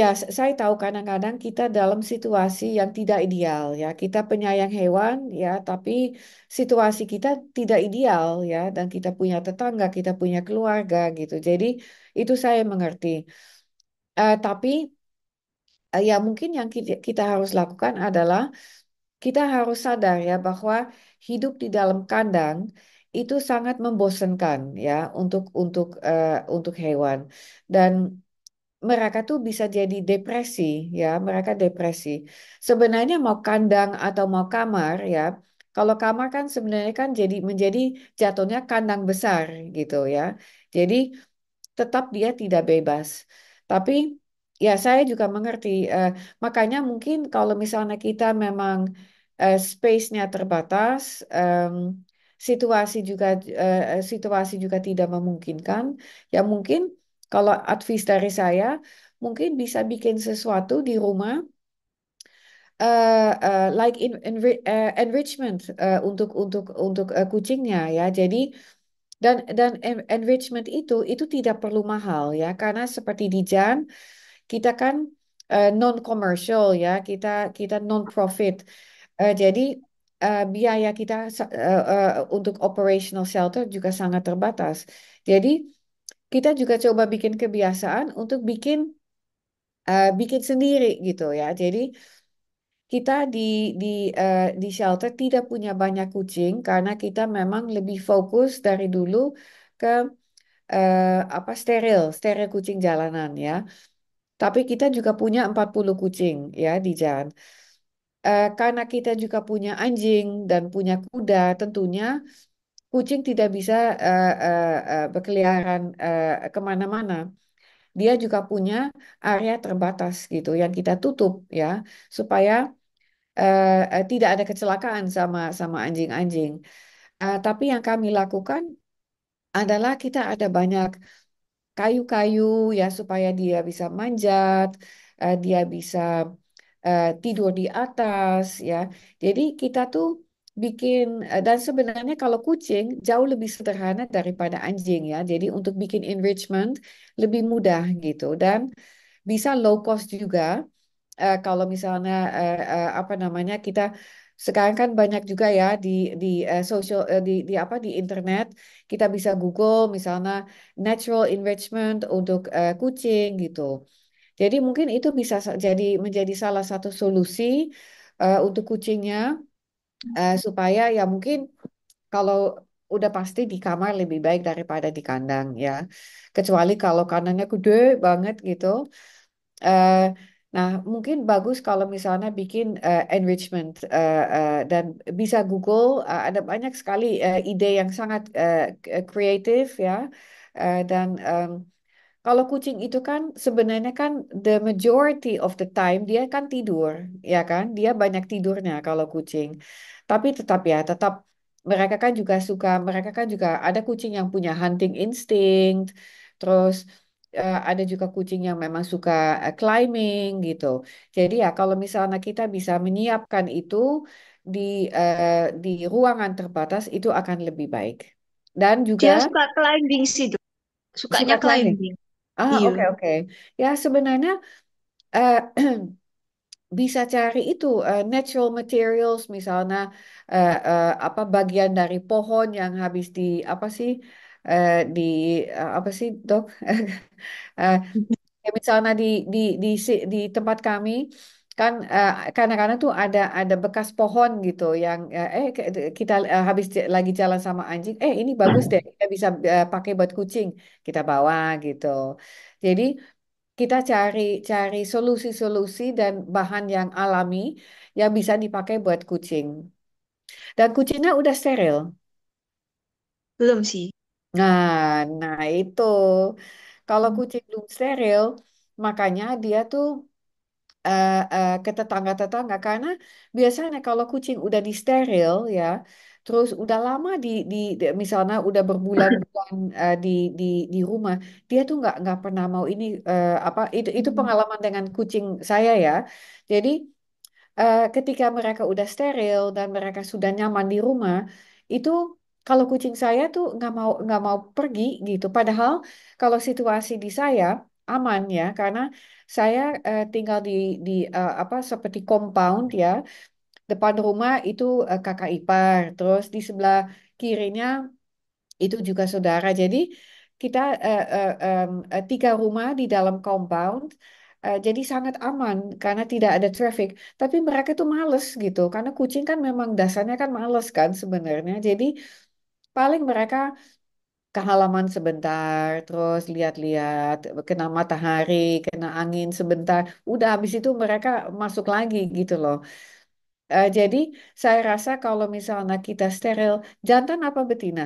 ya saya tahu kadang-kadang kita dalam situasi yang tidak ideal ya. Kita penyayang hewan ya, tapi situasi kita tidak ideal ya, dan kita punya tetangga, kita punya keluarga gitu. Jadi itu saya mengerti. Tapi ya mungkin yang kita harus lakukan adalah kita harus sadar ya bahwa hidup di dalam kandang itu sangat membosankan ya untuk hewan, dan mereka tuh bisa jadi depresi ya, mereka depresi. Sebenarnya mau kandang atau mau kamar ya. Kalau kamar kan sebenarnya kan menjadi jatuhnya kandang besar gitu ya. Jadi tetap dia tidak bebas. Tapi ya saya juga mengerti. Makanya mungkin kalau misalnya kita memang space-nya terbatas, situasi juga tidak memungkinkan, ya mungkin kalau advice dari saya, mungkin bisa bikin sesuatu di rumah, like enrichment untuk kucingnya ya. Jadi dan enrichment itu tidak perlu mahal ya, karena seperti di Jan kita kan non commercial ya, kita kita non profit. Jadi biaya kita untuk operational shelter juga sangat terbatas. Jadi kita juga coba bikin kebiasaan untuk bikin sendiri gitu ya. Jadi kita di di shelter tidak punya banyak kucing karena kita memang lebih fokus dari dulu ke apa steril kucing jalanan ya. Tapi kita juga punya 40 kucing ya di jalan. Karena kita juga punya anjing dan punya kuda, tentunya kucing tidak bisa berkeliaran kemana-mana. Dia juga punya area terbatas gitu yang kita tutup ya, supaya tidak ada kecelakaan sama sama anjing-anjing. Tapi yang kami lakukan adalah kita ada banyak kayu-kayu ya supaya dia bisa manjat, dia bisa tidur di atas ya. Jadi kita tuh bikin dan sebenarnya kalau kucing jauh lebih sederhana daripada anjing ya. Jadi untuk bikin enrichment lebih mudah gitu, dan bisa low cost juga. Kalau misalnya apa namanya, kita sekarang kan banyak juga ya di social di internet, kita bisa Google misalnya natural enrichment untuk kucing gitu. Jadi mungkin itu bisa jadi menjadi salah satu solusi untuk kucingnya, supaya ya mungkin kalau udah pasti di kamar lebih baik daripada di kandang ya. Kecuali kalau kandangnya gede banget gitu. Eh, nah, mungkin bagus kalau misalnya bikin enrichment, dan bisa Google, ada banyak sekali ide yang sangat kreatif ya. Dan kalau kucing itu kan sebenarnya kan the majority of the time dia kan tidur, ya kan? Dia banyak tidurnya kalau kucing. Tapi tetap mereka kan juga ada kucing yang punya hunting instinct, terus ada juga kucing yang memang suka climbing gitu. Jadi ya kalau misalnya kita bisa menyiapkan itu di di ruangan terbatas itu akan lebih baik. Dan juga Dia suka climbing sih, Dok. suka Sukanya climbing. climbing. Oke Iya. oke. Ya sebenarnya eh, bisa cari itu natural materials, misalnya apa bagian dari pohon yang habis di apa sih di apa sih dok. Eh, Ya, misalnya di tempat kami kan kadang-kadang tuh ada bekas pohon gitu yang kita habis lagi jalan sama anjing, ini bagus deh, kita bisa pakai buat kucing, kita bawa gitu. Jadi kita cari cari solusi-solusi dan bahan yang alami yang bisa dipakai buat kucing. Dan kucingnya udah steril. Belum sih. Nah itu kalau kucing belum steril, makanya dia tuh ke tetangga-tetangga, karena biasanya kalau kucing udah disteril ya, terus udah lama misalnya udah berbulan-bulan di di di rumah, dia tuh nggak pernah mau ini apa itu pengalaman dengan kucing saya ya. Jadi ketika mereka udah steril dan mereka sudah nyaman di rumah, itu kalau kucing saya tuh nggak mau pergi gitu. Padahal kalau situasi di saya aman ya, karena saya tinggal di apa seperti compound ya, depan rumah itu kakak ipar, terus di sebelah kirinya itu juga saudara. Jadi kita tiga rumah di dalam compound, jadi sangat aman karena tidak ada traffic. Tapi mereka tuh males gitu, karena kucing kan memang dasarnya kan males kan sebenarnya. Jadi paling mereka ke halaman sebentar, terus lihat-lihat, kena matahari, kena angin sebentar. Udah habis itu mereka masuk lagi gitu loh. Jadi saya rasa kalau misalnya kita steril, jantan apa betina?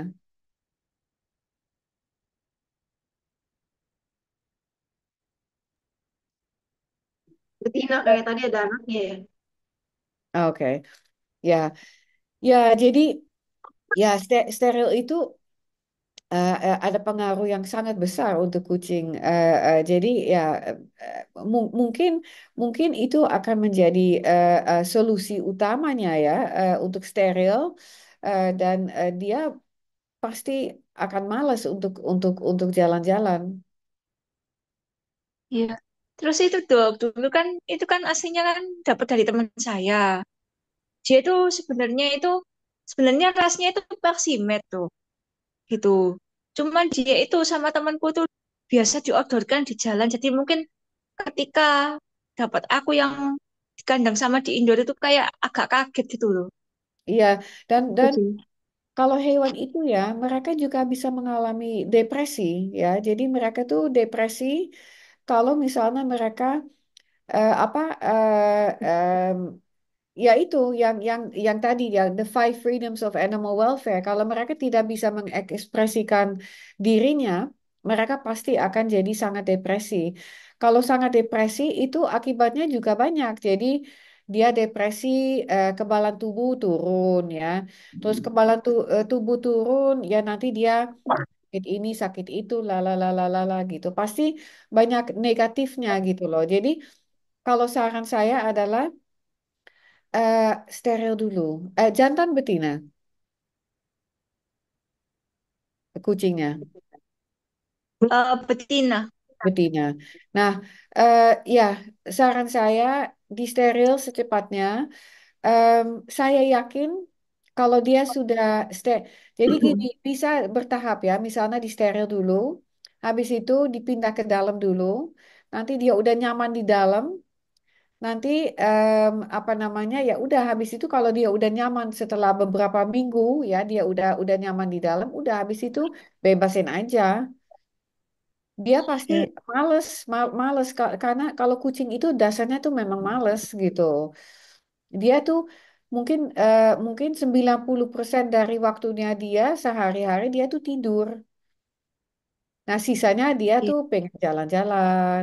Betina kayak tadi ada anaknya ya. Oke, ya, ya. Jadi ya steril itu ada pengaruh yang sangat besar untuk kucing. Jadi ya mungkin mungkin itu akan menjadi solusi utamanya ya untuk steril dan dia pasti akan malas untuk jalan-jalan. Iya. Terus itu dok, dulu kan itu kan aslinya kan dapat dari teman saya. Dia itu sebenarnya rasnya itu Maximet tuh, gitu. Cuman dia itu sama temanku tuh biasa diodorkan di jalan. Jadi mungkin ketika dapat aku yang di kandang sama di indoor itu kayak agak kaget gitu loh. Iya, Itu dan sih. kalau hewan itu ya, mereka juga bisa mengalami depresi ya. Jadi mereka tuh depresi kalau misalnya mereka apa ya itu yang tadi ya the five freedoms of animal welfare. Kalau mereka tidak bisa mengekspresikan dirinya, mereka pasti akan jadi sangat depresi. Kalau sangat depresi itu akibatnya juga banyak. Jadi dia depresi, kebalan tubuh turun ya. Terus tubuh turun ya nanti dia sakit ini sakit itu la gitu. Pasti banyak negatifnya gitu loh. Jadi kalau saran saya adalah steril dulu. Jantan betina kucingnya, Betina. betina. Nah, eh, ya saran saya di steril secepatnya. Em, saya yakin kalau dia sudah jadi gini bisa bertahap ya. Misalnya di steril dulu, habis itu dipindah ke dalam dulu. Nanti dia udah nyaman di dalam. Nanti apa namanya ya udah habis itu kalau dia udah nyaman setelah beberapa minggu ya dia udah nyaman di dalam udah habis itu bebasin aja dia pasti Ya, males karena kalau kucing itu dasarnya tuh memang males gitu dia tuh mungkin 90% dari waktunya dia sehari-hari dia tuh tidur. Nah, sisanya dia iya, tuh pengen jalan-jalan,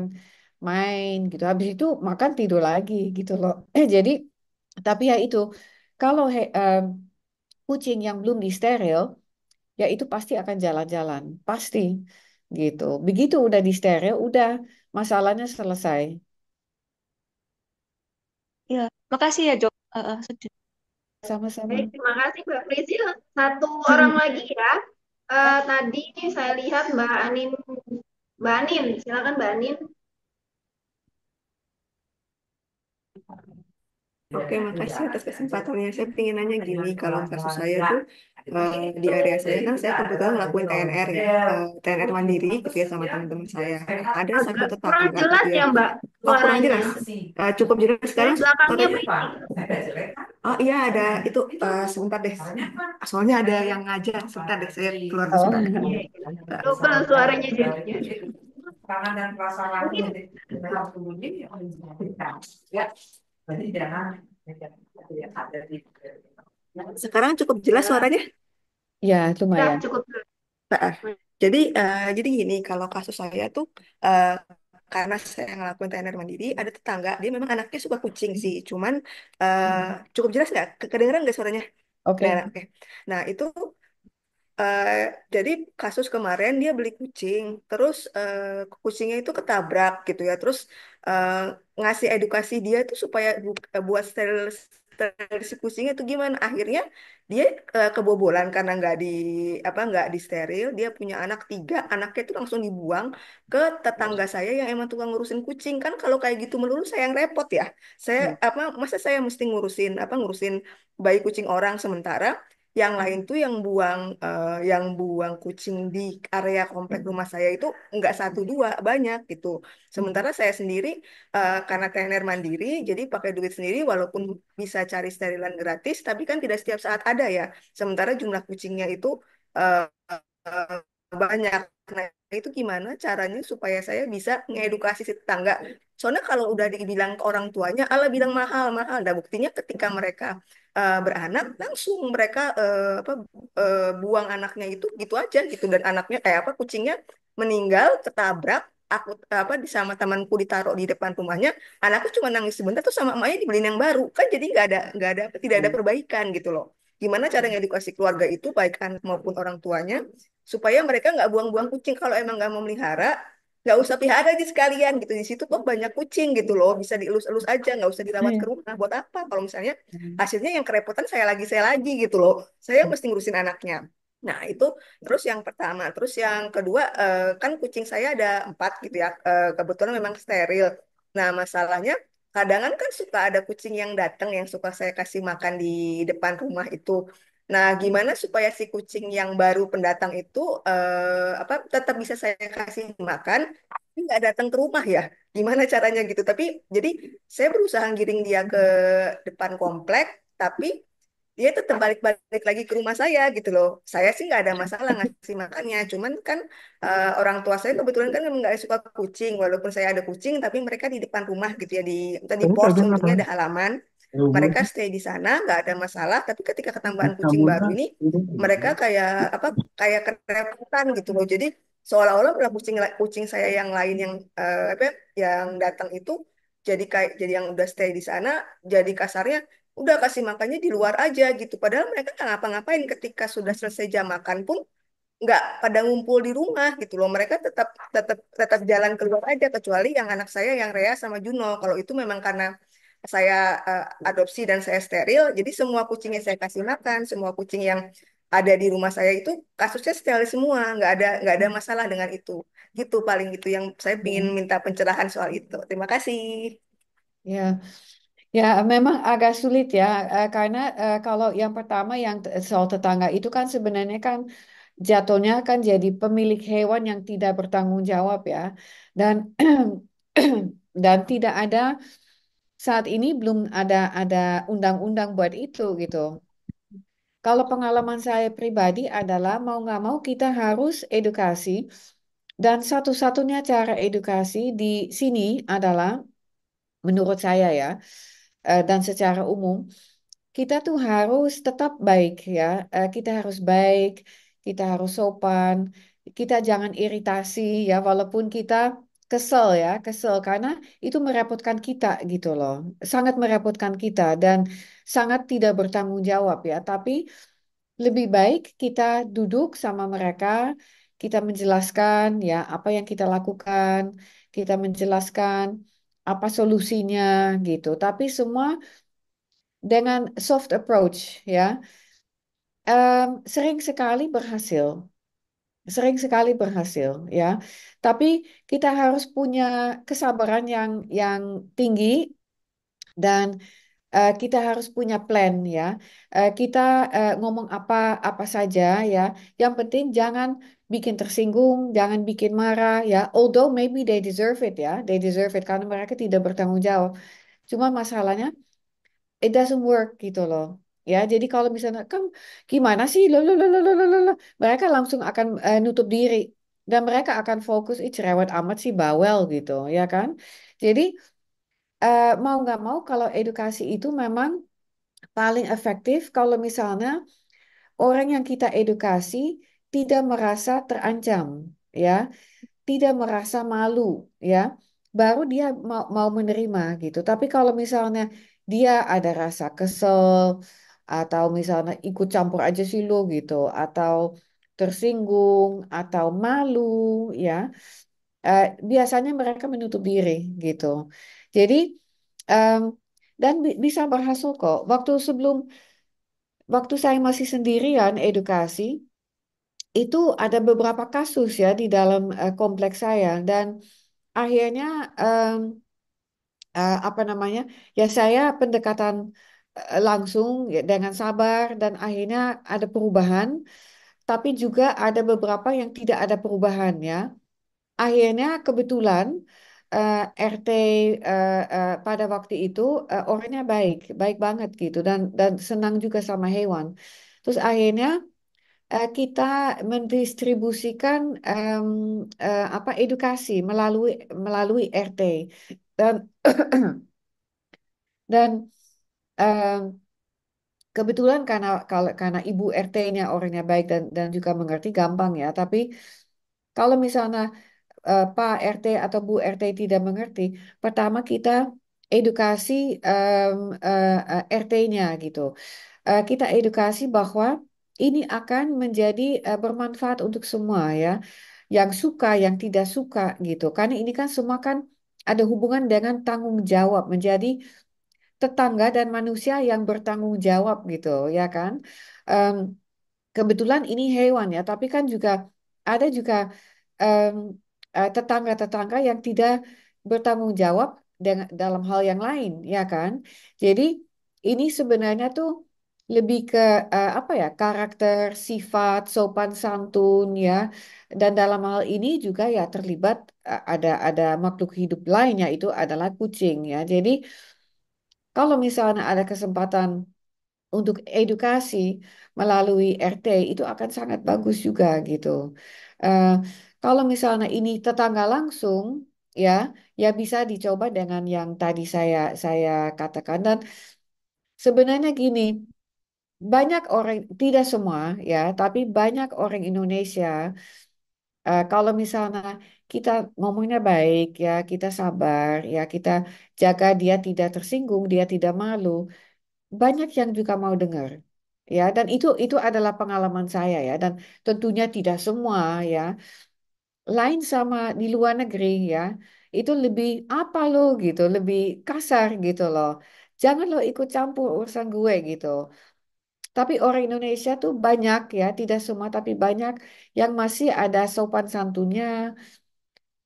main gitu. Habis itu makan tidur lagi gitu loh. Jadi, tapi ya itu, kalau kucing yang belum disteril, ya itu pasti akan jalan-jalan, pasti gitu. Begitu udah disteril, udah masalahnya selesai. iya. Makasih ya dok. Sudah. Sama-sama. Baik, terima kasih Mbak Prisil. Satu orang lagi ya. Tadi saya lihat Mbak Anin. Mbak Anin, silakan Mbak Anin. Oke, makasih atas kesempatannya. Saya ingin nanya gini, kalau kasus saya tuh di area saya kan saya kebetulan ngelakuin TNR ya, TNR mandiri gitu ya sama teman-teman saya. Ada satu Agak kurang tetangga jelas gitu ya. ya Mbak Oh, kurang suaranya. jelas. Cukup jelas Dari sekarang. belakangnya Oke. berisik. Oh iya ada itu sebentar deh. Soalnya ada yang ngajar. Sebentar deh saya keluar Oh. sebentar. Double suaranya jadinya. Mungkin Sekarang cukup jelas suaranya. Ya, sudah lumayan. cukup. Nah, jadi gini, kalau kasus saya tuh eh, karena saya ngelakuin TNR mandiri, ada tetangga dia memang anaknya suka kucing sih, cuman eh, cukup jelas nggak? Kedengeran nggak suaranya? Oke. Nah, oke. Nah itu Eh, jadi kasus kemarin dia beli kucing, terus kucingnya itu ketabrak gitu ya, terus eh, ngasih edukasi dia itu supaya buat steril steril si kucingnya itu gimana? Akhirnya dia kebobolan karena nggak di steril. Dia punya anak tiga, anaknya itu langsung dibuang ke tetangga saya yang emang tukang ngurusin kucing. Kan kalau kayak gitu melulu saya yang repot ya. Saya apa masa saya mesti ngurusin bayi kucing orang sementara yang lain tuh yang buang kucing di area komplek rumah saya itu nggak satu dua banyak gitu. Sementara saya sendiri karena trainer mandiri jadi pakai duit sendiri walaupun bisa cari sterilan gratis tapi kan tidak setiap saat ada ya. Sementara jumlah kucingnya itu eh, eh, banyak. Nah, itu gimana caranya supaya saya bisa ngedukasi si tetangga? Soalnya kalau udah dibilang ke orang tuanya, Allah bilang mahal, mahal. Dan buktinya ketika mereka beranak, langsung mereka buang anaknya itu gitu aja gitu. Dan anaknya kayak apa kucingnya meninggal, ketabrak. Aku apa di sama temanku ditaruh di depan rumahnya, anakku cuma nangis sebentar tuh sama emaknya dibeliin yang baru kan jadi nggak ada tidak ada perbaikan gitu loh. Gimana cara ngedukasi keluarga itu baik anak maupun orang tuanya supaya mereka nggak buang-buang kucing kalau emang nggak mau melihara nggak usah pelihara aja sekalian gitu di situ kok banyak kucing gitu loh bisa dielus-elus aja nggak usah dirawat ke Iya. rumah buat apa kalau misalnya hasilnya yang kerepotan saya lagi gitu loh saya mesti ngurusin anaknya nah itu terus yang pertama terus yang kedua kan kucing saya ada empat gitu ya kebetulan memang steril nah masalahnya kadangan kan suka ada kucing yang datang yang suka saya kasih makan di depan rumah itu. Nah, gimana supaya si kucing yang baru pendatang itu tetap bisa saya kasih makan, tapi nggak datang ke rumah ya? Gimana caranya gitu? Tapi jadi saya berusaha giring dia ke depan komplek, tapi dia tetap balik-balik lagi ke rumah saya gitu loh. Saya sih nggak ada masalah ngasih makannya, cuman kan orang tua saya kebetulan kan memang nggak suka kucing, walaupun saya ada kucing, tapi mereka di depan rumah gitu ya di tadi porch untungnya ada halaman mereka stay di sana nggak ada masalah tapi ketika ketambahan kucing baru ini mereka kayak apa kayak kerepotan gitu loh jadi seolah-olah udah kucing kucing saya yang lain yang apa ya, yang datang itu jadi kayak jadi yang udah stay di sana jadi kasarnya udah kasih makannya di luar aja gitu padahal mereka nggak ngapa-ngapain ketika sudah selesai jam makan pun nggak pada ngumpul di rumah gitu loh mereka tetap tetap tetap jalan keluar aja kecuali yang anak saya yang Rea sama Juno kalau itu memang karena saya adopsi dan saya steril jadi semua kucingnya saya kasih makan semua kucing yang ada di rumah saya itu kasusnya steril semua nggak ada masalah dengan itu gitu paling itu yang saya ingin minta pencerahan soal itu terima kasih. Ya, ya memang agak sulit ya, karena kalau yang pertama yang soal tetangga itu kan sebenarnya kan jatuhnya kan jadi pemilik hewan yang tidak bertanggung jawab ya, dan dan tidak ada saat ini belum ada undang-undang buat itu gitu. Kalau pengalaman saya pribadi adalah mau nggak mau kita harus edukasi, dan satu-satunya cara edukasi di sini adalah menurut saya ya, dan secara umum kita tuh harus tetap baik ya. Kita harus baik, kita harus sopan, kita jangan iritasi ya, walaupun kita kesel ya, kesel karena itu merepotkan kita gitu loh, sangat merepotkan kita dan sangat tidak bertanggung jawab ya. Tapi lebih baik kita duduk sama mereka, kita menjelaskan ya apa yang kita lakukan, kita menjelaskan apa solusinya gitu. Tapi semua dengan soft approach ya. Sering sekali berhasil, sering sekali berhasil ya. Tapi kita harus punya kesabaran yang tinggi dan kita harus punya plan ya. Kita ngomong apa apa saja ya. Yang penting jangan bikin tersinggung, jangan bikin marah ya. Although maybe they deserve it ya, they deserve it karena mereka tidak bertanggung jawab. Cuma masalahnya it doesn't work gitu loh. Ya, jadi kalau misalnya kan gimana sih, lo, mereka langsung akan nutup diri dan mereka akan fokus, ih cerewet amat sih bawel gitu, ya kan? Jadi mau nggak mau kalau edukasi itu memang paling efektif kalau misalnya orang yang kita edukasi tidak merasa terancam, ya tidak merasa malu ya baru dia mau menerima gitu tapi kalau misalnya dia ada rasa kesel atau misalnya ikut campur aja sih lo gitu atau tersinggung atau malu, ya, biasanya mereka menutup diri gitu. Jadi em, dan bisa berhasil kok. Waktu saya masih sendirian edukasi, itu ada beberapa kasus ya di dalam kompleks saya dan akhirnya em, apa namanya ya saya pendekatan langsung ya, dengan sabar dan akhirnya ada perubahan, tapi juga ada beberapa yang tidak ada perubahan ya. Akhirnya kebetulan eh, RT pada waktu itu orangnya baik, baik banget gitu dan senang juga sama hewan. Terus akhirnya kita mendistribusikan apa edukasi melalui RT dan dan em, kebetulan karena ibu RT-nya orangnya baik dan juga mengerti gampang ya. Tapi kalau misalnya Pak RT atau Bu RT tidak mengerti, pertama kita edukasi RT-nya gitu. Kita edukasi bahwa ini akan menjadi bermanfaat untuk semua ya, yang suka, yang tidak suka gitu. Karena ini kan semua kan ada hubungan dengan tanggung jawab, menjadi tetangga dan manusia yang bertanggung jawab gitu, ya kan? Em, Kebetulan ini hewan ya, tapi kan juga ada juga em, tetangga-tetangga yang tidak bertanggung jawab dalam hal yang lain, ya kan? Jadi ini sebenarnya tuh lebih ke apa ya karakter, sifat, sopan santun ya, dan dalam hal ini juga ya terlibat ada makhluk hidup lainnya itu adalah kucing ya. Jadi kalau misalnya ada kesempatan untuk edukasi melalui RT itu akan sangat bagus juga gitu. Eh, Kalau misalnya ini tetangga langsung ya, ya bisa dicoba dengan yang tadi saya katakan dan sebenarnya gini, banyak orang tidak semua ya, tapi banyak orang Indonesia kalau misalnya kita ngomongnya baik ya, kita sabar ya, kita jaga dia tidak tersinggung, dia tidak malu banyak yang juga mau dengar ya dan itu adalah pengalaman saya ya dan tentunya tidak semua ya lain sama di luar negeri ya itu lebih apa lo gitu lebih kasar gitu loh jangan lo ikut campur urusan gue gitu tapi orang Indonesia tuh banyak ya tidak semua tapi banyak yang masih ada sopan santunnya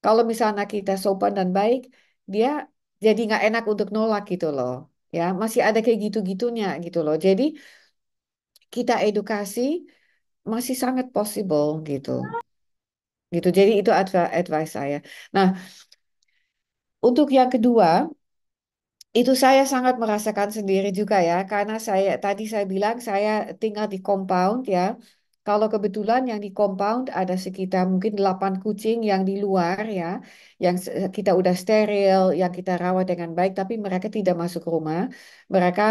kalau misalnya kita sopan dan baik dia jadi nggak enak untuk nolak gitu loh ya masih ada kayak gitu-gitunya gitu loh jadi kita edukasi masih sangat possible gitu. Gitu. Jadi itu advice saya. Nah, untuk yang kedua, itu saya sangat merasakan sendiri juga ya, karena saya bilang saya tinggal di compound ya. Kalau kebetulan yang di compound ada sekitar mungkin 8 kucing yang di luar ya, yang kita udah steril, yang kita rawat dengan baik, tapi mereka tidak masuk rumah. Mereka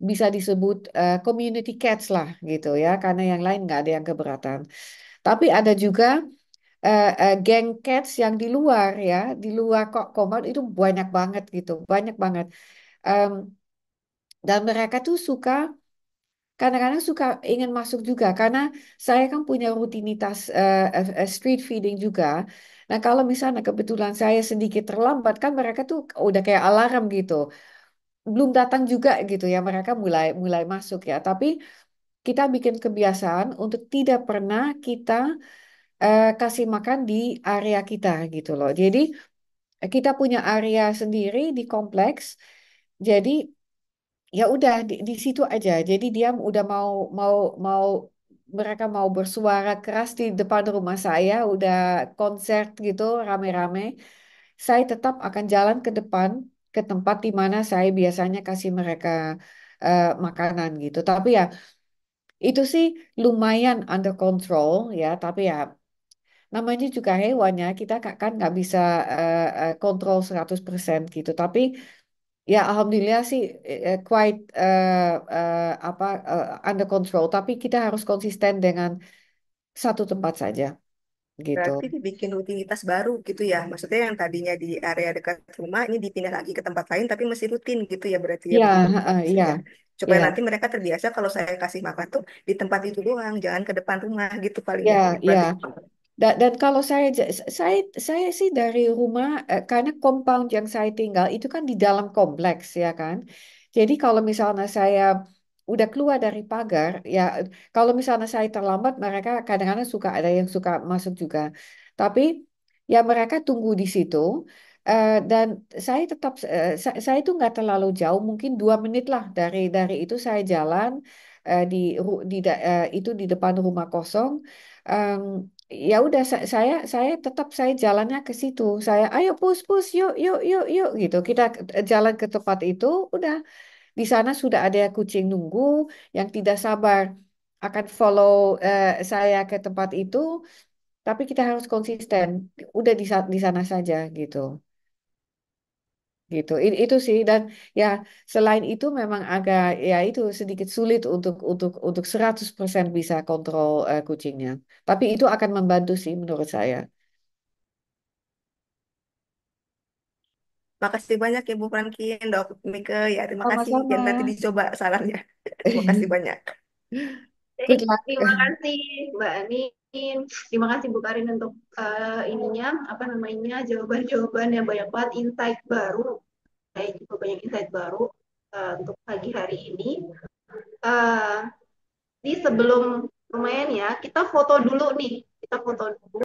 bisa disebut community cats lah gitu ya, karena yang lain nggak ada yang keberatan. Tapi ada juga geng cats yang di luar ya, di luar kok compound itu banyak banget gitu, banyak banget. Em, dan mereka tuh kadang-kadang suka ingin masuk juga karena saya kan punya rutinitas street feeding juga. Nah kalau misalnya kebetulan saya sedikit terlambat kan mereka tuh udah kayak alarm gitu, belum datang juga gitu ya mereka mulai mulai masuk ya. Tapi kita bikin kebiasaan untuk tidak pernah kita kasih makan di area kita gitu loh. Jadi kita punya area sendiri di kompleks. Jadi ya udah di situ aja. Jadi dia udah mau mau mereka mau bersuara keras di depan rumah saya, udah konser gitu rame-rame. Saya tetap akan jalan ke depan ke tempat di mana saya biasanya kasih mereka makanan gitu. Tapi ya itu sih lumayan under control ya. Tapi ya namanya juga hewan ya. Kita kan nggak bisa kontrol 100% gitu. Tapi ya, alhamdulillah sih quite apa under control. Tapi kita harus konsisten dengan satu tempat saja, gitu. Berarti dibikin rutinitas baru gitu ya. Maksudnya yang tadinya di area dekat rumah ini dipindah lagi ke tempat lain tapi masih rutin gitu ya berarti ya Ya, begitu Kak ya. maksudnya. supaya Ya, nanti mereka terbiasa kalau saya kasih makan tuh di tempat itu doang, jangan ke depan rumah gitu paling ya, ya. ya. Berarti Dan kalau saya saya sih dari rumah karena compound yang saya tinggal itu kan di dalam kompleks ya kan. Jadi kalau misalnya saya udah keluar dari pagar ya kalau misalnya saya terlambat mereka kadang-kadang suka ada yang suka masuk juga. Tapi ya mereka tunggu di situ dan saya tetap saya itu nggak terlalu jauh mungkin 2 menit lah dari itu saya jalan itu di depan rumah kosong. Em, Ya udah saya tetap saya jalannya ke situ. Saya ayo pus yuk yuk yuk yuk gitu. Kita jalan ke tempat itu udah di sana sudah ada kucing nunggu yang tidak sabar akan follow saya ke tempat itu. Tapi kita harus konsisten. Udah di sana saja gitu. Gitu. Itu sih dan ya selain itu memang agak ya itu sedikit sulit untuk 100% bisa kontrol kucingnya. Tapi itu akan membantu sih menurut saya. makasih banyak ya Bu Frankin, Dok Mike ya terima kasih. Ya Sama-sama. nanti dicoba sarannya. Terima kasih banyak. Good luck. Terima kasih Mbak Anin. Terima kasih Bu Karin untuk ininya apa namanya jawaban-jawaban yang banyak banget insight baru. Saya juga banyak insight baru untuk pagi hari ini. Uh, di sebelum lumayan ya, kita foto dulu nih. Kita foto